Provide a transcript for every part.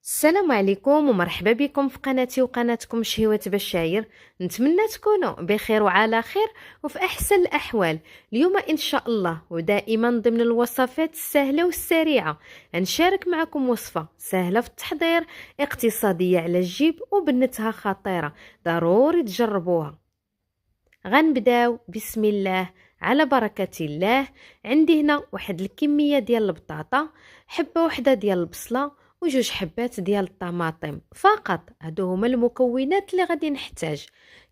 السلام عليكم ومرحبا بكم في قناتي وقناتكم شهوة بشاير. نتمنى تكونوا بخير وعلى خير وفي أحسن الأحوال. اليوم إن شاء الله ودائما ضمن الوصفات السهلة والسريعة نشارك معكم وصفة سهلة في التحضير، اقتصادية على الجيب وبنتها خطيرة، ضروري تجربوها. غنبداو بسم الله على بركة الله. عندي هنا واحد الكمية ديال البطاطا، حبة وحدة ديال البصلة وجوج حبات ديال الطماطم فقط. هادو هما المكونات اللي غادي نحتاج.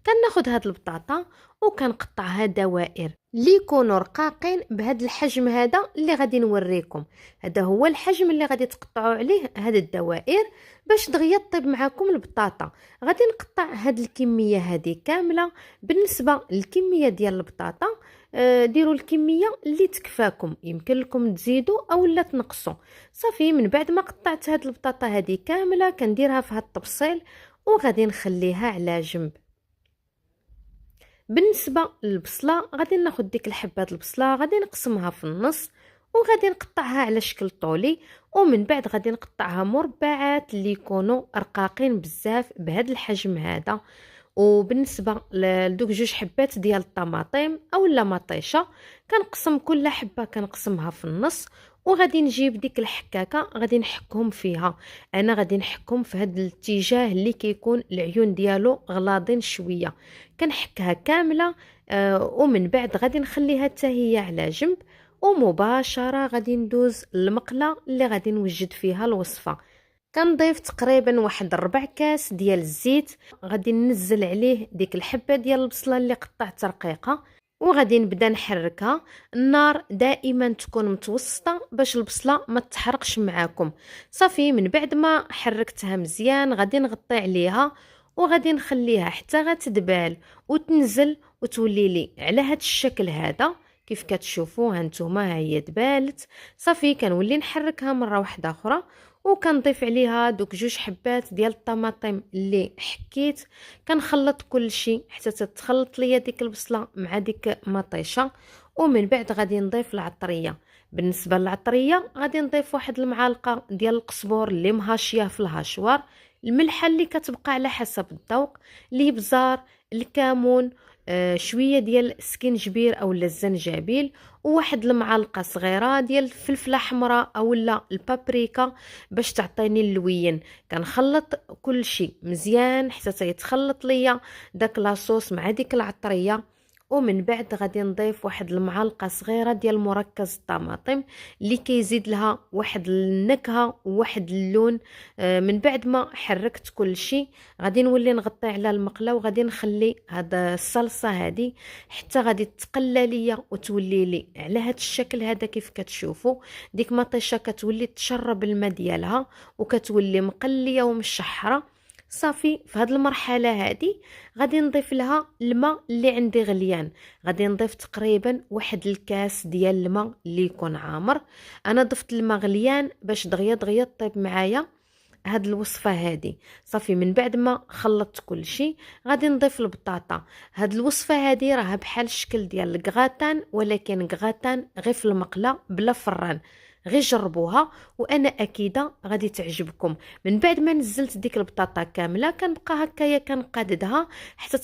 كناخد هاد البطاطا وكنقطعها دوائر اللي يكونوا رقاقين بهاد الحجم هذا اللي غادي نوريكم. هذا هو الحجم اللي غادي تقطعوا عليه هاد الدوائر باش دغيا طيب معكم البطاطا. غادي نقطع هاد الكمية هذه كاملة. بالنسبة للكمية ديال البطاطا ديروا الكمية اللي تكفاكم، يمكن لكم تزيدوا او لا تنقصوا. صافي من بعد ما قطعت هاد البطاطا هذه كاملة كنديرها في هاد الطبسيل وغادي نخليها على جنب. بالنسبة للبصلة غادي ناخد ديك الحبات البصلة غادي نقسمها في النص وغادي نقطعها على شكل طولي، ومن بعد غادي نقطعها مربعات اللي يكونوا رقاقين بزاف بهذا الحجم هذا. وبالنسبه لدوك جوج حبات ديال الطماطم اولا مطيشه كنقسم كل حبه كنقسمها في النص وغادي نجيب ديك الحكاكه غادي نحكهم فيها. انا غادي نحكهم في هذا الاتجاه اللي كيكون العيون ديالو غلاضين شويه، كنحكها كامله. ومن بعد غادي نخليها حتى هي على جنب، ومباشره غادي ندوز للمقله اللي غادي نوجد فيها الوصفه. كنضيف تقريبا واحد 4 كاس ديال الزيت، غادي ننزل عليه ديك الحبه ديال البصله اللي قطعت رقيقه وغادي نبدا نحركها. النار دائما تكون متوسطه باش البصله ما تحرقش معاكم. صافي من بعد ما حركتها مزيان غادي نغطي عليها وغادي نخليها حتى غتدبال وتنزل وتولي لي على هذا الشكل هذا كيف كتشوفوا. هانتوما ها هي دبالت. صافي كنولي نحركها مره واحده اخرى وكنضيف عليها دوك جوج حبات ديال الطماطم اللي حكيت. كنخلط كل شيء حتى تتخلط ليا ديك البصله مع ديك مطيشه، ومن بعد غادي نضيف العطريه. بالنسبه للعطريه غادي نضيف واحد المعلقه ديال القزبور اللي مهاشيه في الهاشوار، الملحه اللي كتبقى على حسب الذوق، الابزار، الكمون، شويه ديال السكينجبير اولا الزنجبيل، وواحد المعلقه صغيره ديال الفلفله حمراء اولا البابريكا باش تعطيني اللوين. كنخلط كل شيء مزيان حتى تيتخلط ليا داك لاصوص مع ديك العطريه. ومن بعد غادي نضيف واحد المعلقه صغيره ديال مركز الطماطم اللي كيزيد لها واحد النكهه وواحد اللون. من بعد ما حركت كل شيء غادي نولي نغطي على المقله وغادي نخلي هذا الصلصه هذه حتى غادي تقلى ليا وتولي لي على هذا الشكل هذا كيف كتشوفوا. ديك مطيشه كتولي تشرب الماء ديالها وكتولي مقليه ومشحره. صافي في هذه المرحله هذه غادي نضيف لها الماء اللي عندي غليان. غادي نضيف تقريبا واحد الكاس ديال الماء اللي يكون عامر. انا ضفت الماء غليان باش دغيا دغيا طيب معايا هاد الوصفه هذه. صافي من بعد ما خلطت كل شيء غادي نضيف البطاطا. هاد الوصفه هذه راها بحال الشكل ديال الكغاتان، ولكن كغاتان غير في المقله بلا فران. غير جربوها وانا اكيده غادي تعجبكم. من بعد ما نزلت ديك البطاطا كامله كنبقى هكايا كنقاددها حتى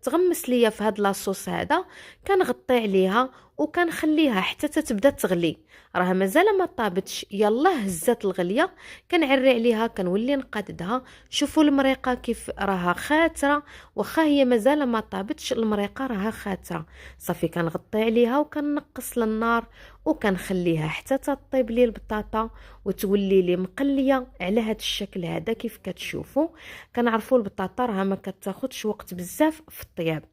تغمس ليا في هاد لاصوص هذا. كنغطي عليها وكنخليها حتى تبدا تغلي. راه مازال ما طابتش، يلا هزات الغليه كنعري عليها كنولي نقاددها. شوفوا المريقه كيف راها خاتره، واخا هي مازال ما طابتش المريقه راها خاتره. صافي كنغطي عليها وكنقص للنار وكنخليها حتى تطيب لي البطاطا وتولي لي مقليه على هذا الشكل هذا كيف كتشوفوا. كنعرفوا البطاطا راها ما كتاخذش وقت بزاف في الطياب.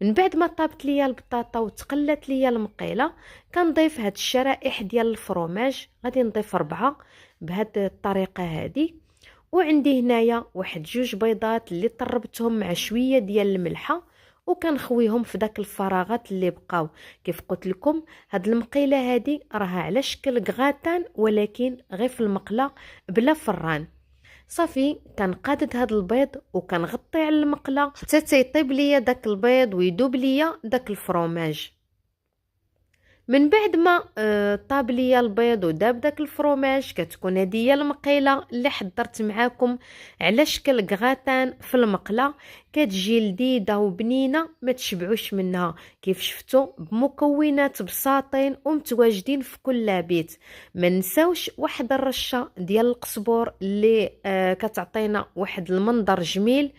من بعد ما طابت ليا البطاطا وتقلت ليا المقيله كنضيف هاد الشرائح ديال الفرماج. غادي نضيف 4 بهاد الطريقه هذه. وعندي هنايا واحد 2 بيضات اللي طربتهم مع شويه ديال الملحه وكنخويهم في داك الفراغات اللي بقاو. كيف قلت لكم هاد المقيله هذه راها على شكل كغاتان ولكن غير في المقله بلا فران. صافي كنقادد هاد البيض وكنغطي على المقله حتى تيطيب ليا داك البيض ويذوب ليا داك الفرماج. من بعد ما طاب ليا البيض وداب داك الفروماج، كتكون هذه هي المقيله اللي حضرت معاكم على شكل كغاتان في المقله. كتجي لذيذه وبنينه ما تشبعوش منها، كيف شفتوا بمكونات بساطين ومتواجدين في كل بيت. ما نساوش واحد الرشه ديال القزبور اللي كتعطينا واحد المنظر جميل.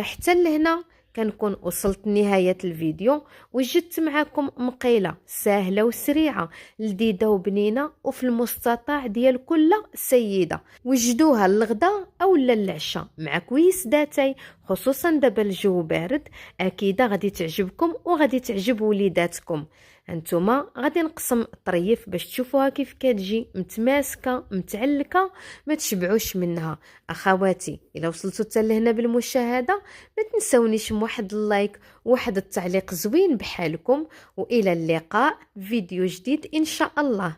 حتى لهنا كنكون وصلت لنهاية الفيديو، وجدت معكم مقيلة سهلة وسريعة لذيذة وبنينة وفي المستطاع ديال كل سيدة. وجدوها للغدا أو للعشاء مع كويس داتي، خصوصا دابا الجو بارد. أكيد غادي تعجبكم وغادي تعجب وليداتكم. هانتوما غادي نقسم الطريف باش تشوفوها كيف كتجي متماسكه متعلكه ما تشبعوش منها. اخواتي الا وصلتوا حتى لهنا بالمشاهده ما تنسونيش بواحد اللايك وواحد التعليق زوين بحالكم، والى اللقاء فيديو جديد ان شاء الله.